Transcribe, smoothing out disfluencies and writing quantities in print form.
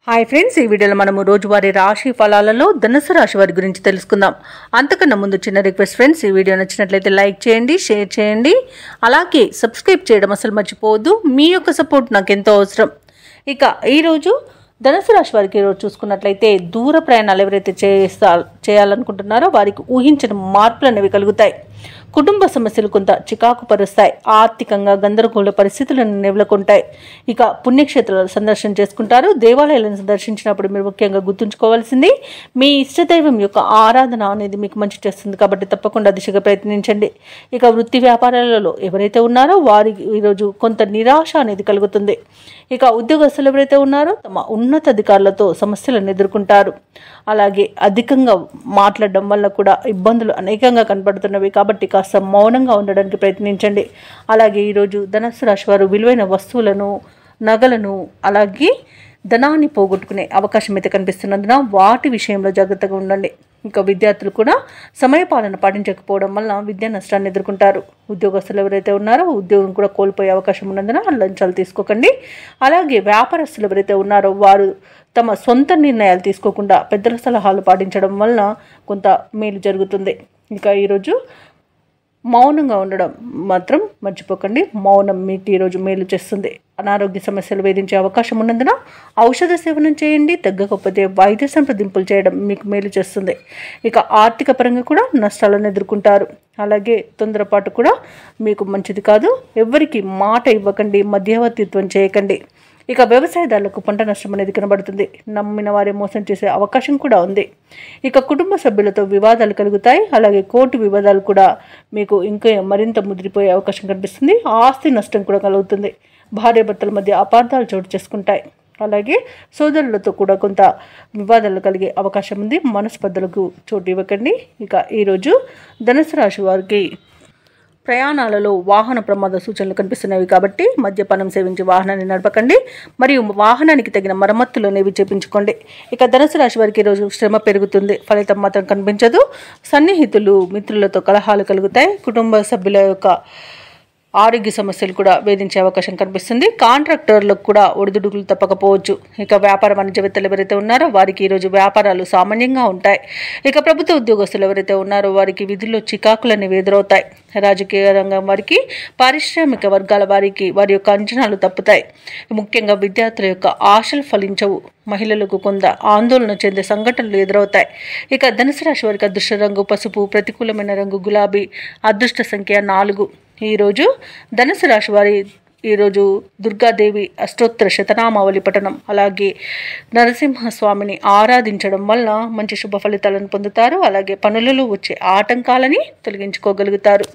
Hi friends, ఈ వీడియోలో మనము రోజువారీ రాశి ఫలాలలో ధనుసు రాశి వారి గురించి తెలుసుకుందాం. అంతకన్నా ముందు చిన్న రిక్వెస్ట్ ఫ్రెండ్స్, ఈ వీడియో నచ్చినట్లయితే లైక్ చేయండి, షేర్ చేయండి, అలాగే సబ్స్క్రైబ్ చేయడం అసలు మర్చిపోవద్దు. మీ యొక్క సపోర్ట్ నాకు ఎంతో అవసరం. ఇక ఈరోజు ధనుసు రాశి వారికి ఈరోజు చూసుకున్నట్లయితే దూర ప్రయాణాలు ఎవరైతే చేయాలనుకుంటున్నారో వారికి ఊహించిన మార్పులు అనేవి కలుగుతాయి. కుటుంబ సమస్యలు కొంత చికాకు పరుస్తాయి. ఆర్థికంగా గందరగోళ పరిస్థితులను నెలకొంటాయి. ఇక పుణ్యక్షేత్రాలు సందర్శన చేసుకుంటారు. దేవాలయాలను సందర్శించినప్పుడు మీరు ముఖ్యంగా గుర్తుంచుకోవాల్సింది మీ ఇష్టదైవం యొక్క ఆరాధన అనేది మీకు మంచి చేస్తుంది కాబట్టి తప్పకుండా దిశగా ప్రయత్నించండి. ఇక వృత్తి వ్యాపారాలలో ఎవరైతే ఉన్నారో వారికి ఈరోజు కొంత నిరాశ అనేది కలుగుతుంది. ఇక ఉద్యోగస్తులు ఎవరైతే ఉన్నారో తమ ఉన్నతాధికారులతో సమస్యలను ఎదుర్కొంటారు. అలాగే అధికంగా మాట్లాడడం వల్ల కూడా ఇబ్బందులు అనేకంగా కనబడుతున్నవి కాబట్టి కాస్త మౌనంగా ఉండడానికి ప్రయత్నించండి. అలాగే ఈరోజు ధనుసు రాశి వారు విలువైన వస్తువులను, నగలను, అలాగే ధనాన్ని పోగొట్టుకునే అవకాశం అయితే కనిపిస్తున్నందున వాటి విషయంలో జాగ్రత్తగా ఉండండి. ఇంకా విద్యార్థులు కూడా సమయపాలన పాటించకపోవడం వల్ల విద్యా నష్టాన్ని ఎదుర్కొంటారు. ఉద్యోగస్తులు ఎవరైతే ఉన్నారో ఉద్యోగం కూడా కోల్పోయే అవకాశం ఉన్నందున లంచాలు తీసుకోకండి. అలాగే వ్యాపారస్తులు ఎవరైతే ఉన్నారో వారు తమ సొంత నిర్ణయాలు తీసుకోకుండా పెద్దల సలహాలు పాటించడం వలన కొంత మేలు జరుగుతుంది. ఇంకా ఈరోజు మౌనంగా ఉండడం మాత్రం మర్చిపోకండి. మౌనం మీకు ఈరోజు మేలు చేస్తుంది. అనారోగ్య సమస్యలు వేధించే అవకాశం ఉన్నందున ఔషధ సేవనం చేయండి. తగ్గకపోతే వైద్య సంప్రదింపులు చేయడం మీకు మేలు చేస్తుంది. ఇక ఆర్థిక పరంగా కూడా నష్టాలను ఎదుర్కొంటారు. అలాగే తొందరపాటు కూడా మీకు మంచిది కాదు. ఎవరికి మాట ఇవ్వకండి, మధ్యవర్తిత్వం చేయకండి. ఇక వ్యవసాయదారులకు పంట నష్టం అనేది కనబడుతుంది. నమ్మిన వారే మోసం చేసే అవకాశం కూడా ఉంది. ఇక కుటుంబ సభ్యులతో వివాదాలు కలుగుతాయి. అలాగే కోర్టు వివాదాలు కూడా మీకు ఇంకా మరింత ముదిరిపోయే అవకాశం కనిపిస్తుంది. ఆస్తి నష్టం కూడా కలుగుతుంది. భార్యాభర్తల మధ్య అపార్థాలు చోటు చేసుకుంటాయి. అలాగే సోదరులతో కూడా కొంత వివాదాలు కలిగే అవకాశం ఉంది. మనస్పర్ధలకు చోటు ఇవ్వకండి. ఇక ఈరోజు ధనుసు రాశి వారికి ప్రయాణాలలో వాహన ప్రమాద సూచనలు కనిపిస్తున్నవి కాబట్టి మద్యపానం సేవించి వాహనాన్ని నడపకండి. మరియు వాహనానికి తగిన మరమ్మతులు అనేవి చేపించుకోండి. ఇక ధనుసు రాశి వారికి ఈరోజు శ్రమ పెరుగుతుంది. ఫలితం మాత్రం కనిపించదు. సన్నిహితులు, మిత్రులతో కలహాలు కలుగుతాయి. కుటుంబ సభ్యుల యొక్క ఆరోగ్య సమస్యలు కూడా వేధించే అవకాశం కనిపిస్తుంది. కాంట్రాక్టర్లకు కూడా ఒడిదుడుకులు తప్పకపోవచ్చు. ఇక వ్యాపార వాణిజ్యవేత్తలు ఎవరైతే ఉన్నారో వారికి ఈరోజు వ్యాపారాలు సామాన్యంగా ఉంటాయి. ఇక ప్రభుత్వ ఉద్యోగస్తులు ఎవరైతే ఉన్నారో వారికి విధుల్లో చికాకులు అనేవి ఎదురవుతాయి. రాజకీయ రంగం వారికి, పారిశ్రామిక వర్గాల వారికి వారి యొక్క అంచనాలు తప్పుతాయి. ముఖ్యంగా విద్యార్థుల యొక్క ఆశలు ఫలించవు. మహిళలకు కొంత ఆందోళన చెందే సంఘటనలు ఎదురవుతాయి. ఇక ధనుసు రాశి వారికి అదృష్ట రంగు పసుపు, ప్రతికూలమైన రంగు గులాబీ, అదృష్ట సంఖ్య 4. ఈరోజు ధనుసు రాశి వారి ఈరోజు దుర్గాదేవి అష్టోత్తర శతనామావళి పఠనం, అలాగే నరసింహస్వామిని ఆరాధించడం వల్ల మంచి శుభ ఫలితాలను పొందుతారు. అలాగే పనులలో వచ్చే ఆటంకాలని తొలగించుకోగలుగుతారు.